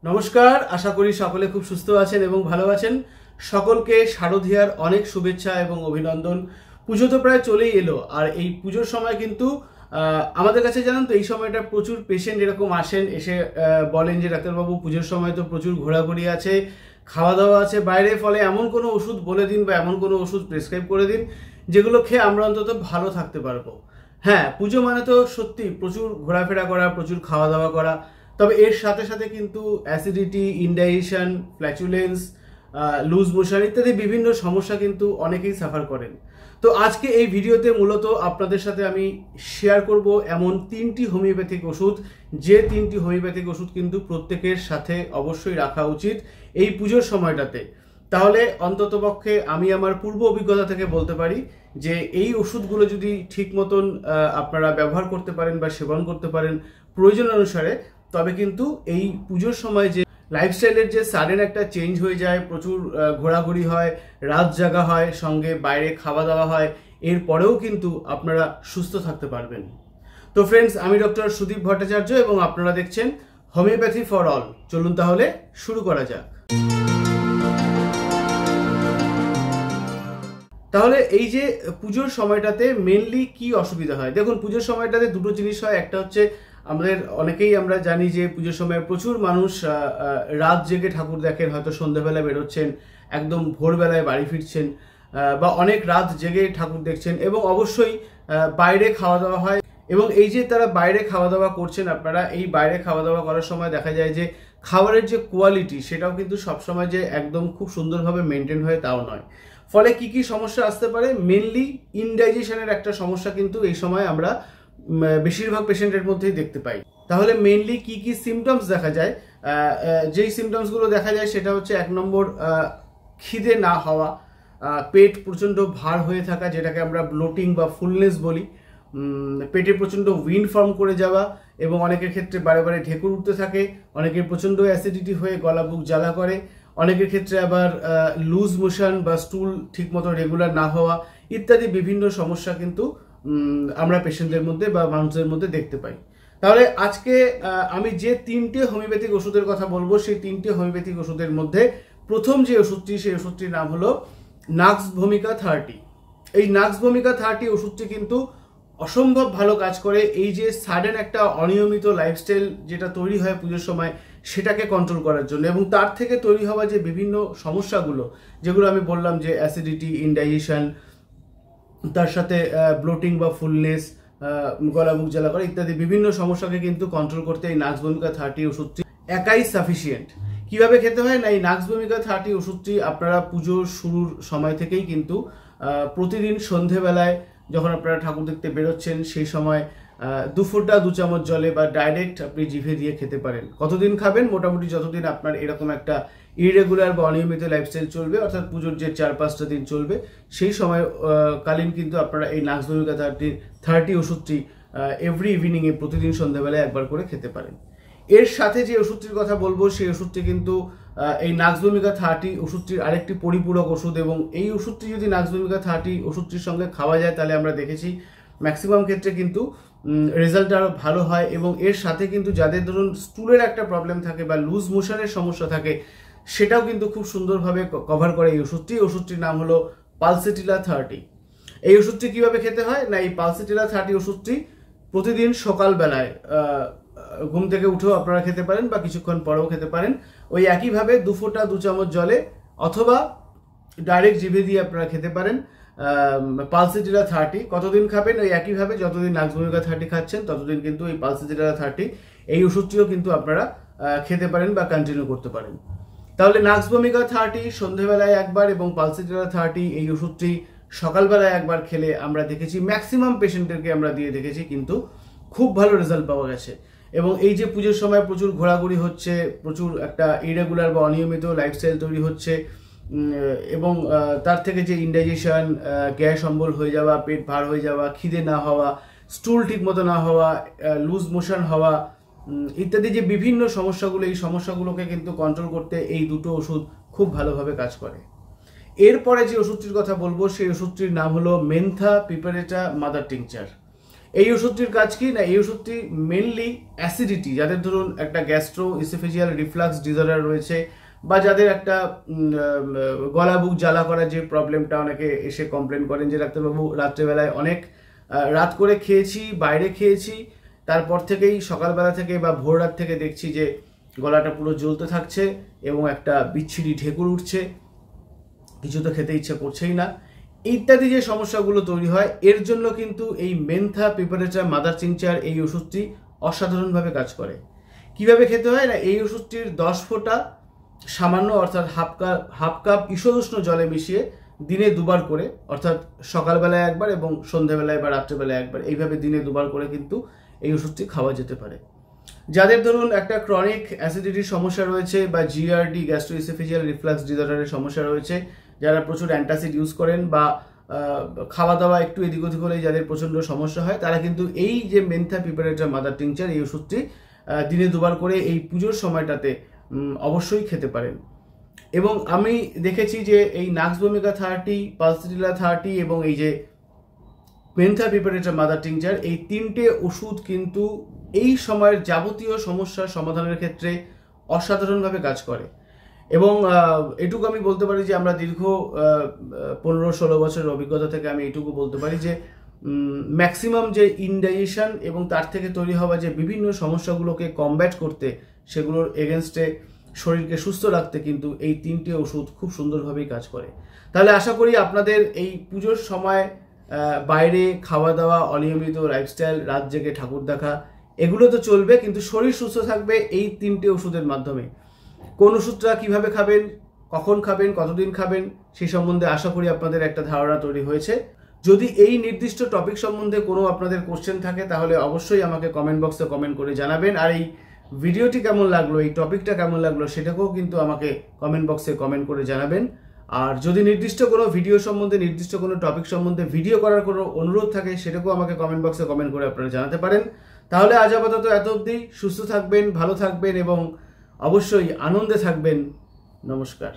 নমস্কার, আশা করি সকলে খুব সুস্থ আছেন এবং ভালো আছেন। সকলকে শারদীয়ার অনেক শুভেচ্ছা এবং অভিনন্দন। পুজো তো প্রায় চলেই এলো, আর এই পুজোর সময় কিন্তু আমাদের কাছে জানেন তো এই সময়টা প্রচুর পেশেন্ট এরকম আসেন, এসে বলেন যে ডাক্তারবাবু পুজোর সময় তো প্রচুর ঘোরাঘুরি আছে, খাওয়া দাওয়া আছে বাইরে, ফলে এমন কোনো ওষুধ বলে দিন বা এমন কোনো ওষুধ প্রেসক্রাইব করে দিন যেগুলো খেয়ে আমরা অন্তত ভালো থাকতে পারবো। হ্যাঁ, পুজো মানে তো সত্যি প্রচুর ঘোরাফেরা করা, প্রচুর খাওয়া দাওয়া করা, তবে এর সাথে সাথে কিন্তু অ্যাসিডিটি, ইনডাইজেশন, ফ্ল্যাচুলেন্স, লুজ মোশন ইত্যাদি বিভিন্ন সমস্যা কিন্তু অনেকেই সাফার করেন। তো আজকে এই ভিডিওতে মূলত আপনাদের সাথে আমি শেয়ার করব এমন 3টি হোমিওপ্যাথিক ওষুধ, যে 3টি হোমিওপ্যাথিক ওষুধ কিন্তু প্রত্যেকের সাথে অবশ্যই রাখা উচিত এই পুজোর সময়টাতে। তাহলে অন্ততপক্ষে আমি আমার পূর্ব অভিজ্ঞতা থেকে বলতে পারি যে এই ওষুধগুলো যদি ঠিক মতন আপনারা ব্যবহার করতে পারেন বা সেবন করতে পারেন প্রয়োজন অনুসারে, তবে কিন্তু এই পুজোর সময় যে লাইফস্টাইলের যে সাডেন একটা চেঞ্জ হয়ে যায়, প্রচুর ঘোরাঘুরি হয়, রাত জাগা হয়, সঙ্গে বাইরে খাওয়া দাওয়া হয়, এরপরেও কিন্তু আপনারা সুস্থ থাকতে পারবেন। তো ফ্রেন্ডস, আমি ডক্টর সুদীপ ভট্টাচার্য এবং আপনারা দেখছেন হোমিওপ্যাথি ফর অল। চলুন তাহলে শুরু করা যাক। তাহলে এই যে পুজোর সময়টাতে মেনলি কি অসুবিধা হয়, দেখুন পুজোর সময়টাতে দুটো জিনিস হয়। একটা হচ্ছে আমাদের অনেকেই আমরা জানি যে পুজোর সময় প্রচুর মানুষ রাত জেগে ঠাকুর দেখেন, হয়তো সন্ধ্যাবেলা বেরোচ্ছেন, একদম ভোরবেলায় বাড়ি ফিরছেন, বা অনেক রাত জেগে ঠাকুর দেখছেন, এবং অবশ্যই বাইরে খাওয়া দাওয়া হয়। এবং এই যে তারা বাইরে খাওয়া দাওয়া করছেন, আপনারা এই বাইরে খাওয়া দাওয়া করার সময় দেখা যায় যে খাবারের যে কোয়ালিটি সেটাও কিন্তু সবসময় যে একদম খুব সুন্দরভাবে মেনটেন হয় তাও নয়। ফলে কি কি সমস্যা আসতে পারে, মেনলি ইনডাইজেশনের একটা সমস্যা কিন্তু এই সময় আমরা বেশিরভাগ পেশেন্টের মধ্যেই দেখতে পাই। তাহলে মেনলি কি কি সিমটমস দেখা যায়, যেই সিমটমসগুলো দেখা যায় সেটা হচ্ছে 1 নম্বর খিদে না হওয়া, পেট প্রচণ্ড ভার হয়ে থাকা, যেটাকে আমরা ব্লোটিং বা ফুলনেস বলি, পেটে প্রচণ্ড উইন্ড ফর্ম করে যাওয়া, এবং অনেকের ক্ষেত্রে বারে বারে ঢেকুর উঠতে থাকে, অনেকের প্রচণ্ড অ্যাসিডিটি হয়ে গলা বুক জ্বালা করে, অনেকের ক্ষেত্রে আবার লুজ মোশন বা স্টুল ঠিকমতো রেগুলার না হওয়া ইত্যাদি বিভিন্ন সমস্যা কিন্তু আমরা পেশেন্টদের মধ্যে বা মানুষদের মধ্যে দেখতে পাই। তাহলে আজকে আমি যে 3টে হোমিওপ্যাথিক ওষুধের কথা বলবো, সেই 3টে হোমিওপ্যাথিক ওষুধের মধ্যে প্রথম যে ওষুধটি, সেই ওষুধটির নাম হলো নাক্স ভূমিকা 30। এই নাক্স ভূমিকা 30 ওষুধটি কিন্তু অসম্ভব ভালো কাজ করে এই যে সাডেন একটা অনিয়মিত লাইফস্টাইল যেটা তৈরি হয় পুজোর সময়, সেটাকে কন্ট্রোল করার জন্য, এবং তার থেকে তৈরি হওয়া যে বিভিন্ন সমস্যাগুলো, যেগুলো আমি বললাম যে অ্যাসিডিটি, ইনডাইজেশন, তার সাথে ব্লোটিং বা ফুলনেস, গলা বুক জ্বালা করা ইত্যাদি বিভিন্ন সমস্যাকে কিন্তু কন্ট্রোল করতে এই নাক্স ভূমিকা 30 ওষুধটি একাই সাফিসিয়েন্ট। কিভাবে খেতে হয় না, এই নাক্স ভূমিকা 30 ওষুধটি আপনারা পুজোর শুরুর সময় থেকেই কিন্তু প্রতিদিন সন্ধেবেলায় যখন আপনারা ঠাকুর দেখতে বেরোচ্ছেন সেই সময় 2 ফোঁটা 2 চামচ জলে বা ডাইরেক্ট আপনি জিভে দিয়ে খেতে পারেন। কতদিন খাবেন, মোটামুটি যতদিন আপনার এরকম একটা ইরেগুলার বা অনিয়মিত লাইফস্টাইল চলবে, অর্থাৎ পুজোর যে 4-5টা দিন চলবে, সেই সময় কালীন কিন্তু আপনারা এই নাক্স ভূমিকা 30 ওষুধটি এভরি ইভিনিংয়ে প্রতিদিন সন্ধ্যাবেলায় একবার করে খেতে পারেন। এর সাথে যে ওষুধটির কথা বলবো সেই ওষুধটি কিন্তু এই নাক্স ভূমিকা 30 ওষুধটির আরেকটি পরিপূরক ওষুধ, এবং এই ওষুধটি যদি নাক্স ভূমিকা 30 ওষুধটির সঙ্গে খাওয়া যায় তাহলে আমরা দেখেছি ম্যাক্সিমাম ক্ষেত্রে কিন্তু রেজাল্ট আরও ভালো হয়। এবং এর সাথে কিন্তু যাদের ধরুন স্টুলের একটা প্রবলেম থাকে বা লুজ মোশনের সমস্যা থাকে, সেটাও কিন্তু খুব সুন্দরভাবে কভার করে এই ওষুধটি। ওষুধটির নাম হলো পালসেটিলা 30। এই ওষুধটি কিভাবে খেতে হয় না, এই পালসেটিলা 30 ওষুধটি প্রতিদিন সকালবেলায় ঘুম থেকে উঠেও আপনারা খেতে পারেন বা কিছুক্ষণ পরেও খেতে পারেন, ওই একইভাবে 2 ফোঁটা 2 চামচ জলে অথবা ডাইরেক্ট জিভে দিয়ে আপনারা খেতে পারেন পালসেটিলা 30। কতদিন খাবেন, ওই একইভাবে যতদিন নাক্স ভূমিকা 30 খাচ্ছেন ততদিন কিন্তু এই পালসেটিলা 30 এই ওষুধটিও কিন্তু আপনারা খেতে পারেন বা কন্টিনিউ করতে পারেন। তাহলে নাক্স ভূমিকা 30 সন্ধ্যেবেলায় একবার এবং পালসেটিলা 30 এই ওষুধটি সকালবেলায় একবার খেলে আমরা দেখেছি ম্যাক্সিমাম পেশেন্টদেরকে আমরা দিয়ে দেখেছি কিন্তু খুব ভালো রেজাল্ট পাওয়া গেছে। এবং এই যে পুজোর সময় প্রচুর ঘোরাঘুরি হচ্ছে, প্রচুর একটা ইরেগুলার বা অনিয়মিত লাইফস্টাইল তৈরি হচ্ছে, এবং তার থেকে যে ইনডাইজেশন, গ্যাস অম্বল হয়ে যাওয়া, পেট ভার হয়ে যাওয়া, খিদে না হওয়া, স্টুল ঠিক মতো না হওয়া, লুজ মোশন হওয়া ইত্যাদি যে বিভিন্ন সমস্যাগুলো, এই সমস্যাগুলোকে কিন্তু কন্ট্রোল করতে এই দুটো ওষুধ খুব ভালোভাবে কাজ করে। এরপরে যে ওষুধটির কথা বলবো সেই ওষুধটির নাম হলো মেন্থা পিপারেটা মাদার টিংচার। এই ওষুধটির কাজ কি না, এই ওষুধটি মেনলি অ্যাসিডিটি, যাদের ধরুন একটা গ্যাস্ট্রো ইসোফেজিয়াল রিফ্লাক্স ডিসঅর্ডার রয়েছে, বা যাদের একটা গলা বুক জ্বালা করার যে প্রবলেমটা, অনেকে এসে কমপ্লেন করেন যে ডাক্তারবাবু রাত্রেবেলায় অনেক রাত করে খেয়েছি, বাইরে খেয়েছি, তারপর থেকেই সকালবেলা থেকে বা ভোর রাত থেকে দেখছি যে গলাটা পুরো জ্বলতে থাকছে এবং একটা বিচ্ছিরি ঢেকুর উঠছে, কিছু তো খেতে ইচ্ছে করছেই না, ইত্যাদি যে সমস্যাগুলো তৈরি হয়, এর জন্য কিন্তু এই মেন্থা প্রিপারেটা মাদার টিংচার এই ওষুধটি অসাধারণভাবে কাজ করে। কিভাবে খেতে হয় না, এই ওষুধটির 10 ফোঁটা সামান্য অর্থাৎ হাফ কাপ ঈষদুষ্ণ জলে মিশিয়ে দিনে 2 বার করে, অর্থাৎ সকালবেলায় একবার এবং সন্ধ্যাবেলায় বা রাত্রেবেলায় একবার, এইভাবে দিনে 2 বার করে কিন্তু এই ওষুধটি খাওয়া যেতে পারে। যাদের ধরুন একটা ক্রনিক অ্যাসিডিটির সমস্যা রয়েছে বা জিআরডি গ্যাস্ট্রোইসোফেজিয়াল রিফ্লাক্স ডিসঅর্ডারের সমস্যা রয়েছে, যারা প্রচুর অ্যান্টাসিড ইউজ করেন বা খাওয়া দাওয়া একটু এদিক ওদিক হলেই যাদের প্রচণ্ড সমস্যা হয়, তারা কিন্তু এই যে মেন্থা প্রিপারেটর মাদার টিংচার এই ওষুধটি দিনে 2 বার করে এই পুজোর সময়টাতে অবশ্যই খেতে পারেন। এবং আমি দেখেছি যে এই নাক্স ভূমিকা 30, পালসিটিলা 30 এবং এই যে মেন্থা প্রিপারেটর মাদার টিংচার, এই 3টে ওষুধ কিন্তু এই সময়ের যাবতীয় সমস্যার সমাধানের ক্ষেত্রে অসাধারণভাবে কাজ করে। এবং এটুকু আমি বলতে পারি যে আমরা দীর্ঘ 15-16 বছরের অভিজ্ঞতা থেকে আমি এটুকু বলতে পারি যে ম্যাক্সিমাম যে ইনডাইজেশন এবং তার থেকে তৈরি হওয়া যে বিভিন্ন সমস্যাগুলোকে কমব্যাট করতে, সেগুলোর এগেনস্টে শরীরকে সুস্থ রাখতে কিন্তু এই 3টে ওষুধ খুব সুন্দরভাবেই কাজ করে। তাহলে আশা করি আপনাদের এই পুজোর সময় বাইরে খাওয়া দাওয়া, অনিয়মিত লাইফস্টাইল, রাত জেগে ঠাকুর দেখা, এগুলো তো চলবে, কিন্তু শরীর সুস্থ থাকবে এই 3টে ওষুধের মাধ্যমে। কোন ওষুধটা কিভাবে খাবেন, কখন খাবেন, কতদিন খাবেন, সেই সম্বন্ধে আশা করি আপনাদের একটা ধারণা তৈরি হয়েছে। যদি এই নির্দিষ্ট টপিক সম্বন্ধে কোনো আপনাদের কোশ্চেন থাকে তাহলে অবশ্যই আমাকে কমেন্ট বক্সে কমেন্ট করে জানাবেন। আর এই ভিডিওটি কেমন লাগলো, এই টপিকটা কেমন লাগলো, সেটাকেও কিন্তু আমাকে কমেন্ট বক্সে কমেন্ট করে জানাবেন। আর যদি নির্দিষ্ট কোনো ভিডিও সম্বন্ধে, নির্দিষ্ট কোনো টপিক সম্বন্ধে ভিডিও করার কোনো অনুরোধ থাকে, সেটাকেও আমাকে কমেন্ট বক্সে কমেন্ট করে আপনারা জানাতে পারেন। তাহলে আজ আপাতত এত অবধি। সুস্থ থাকবেন, ভালো থাকবেন এবং অবশ্যই আনন্দে থাকবেন। নমস্কার।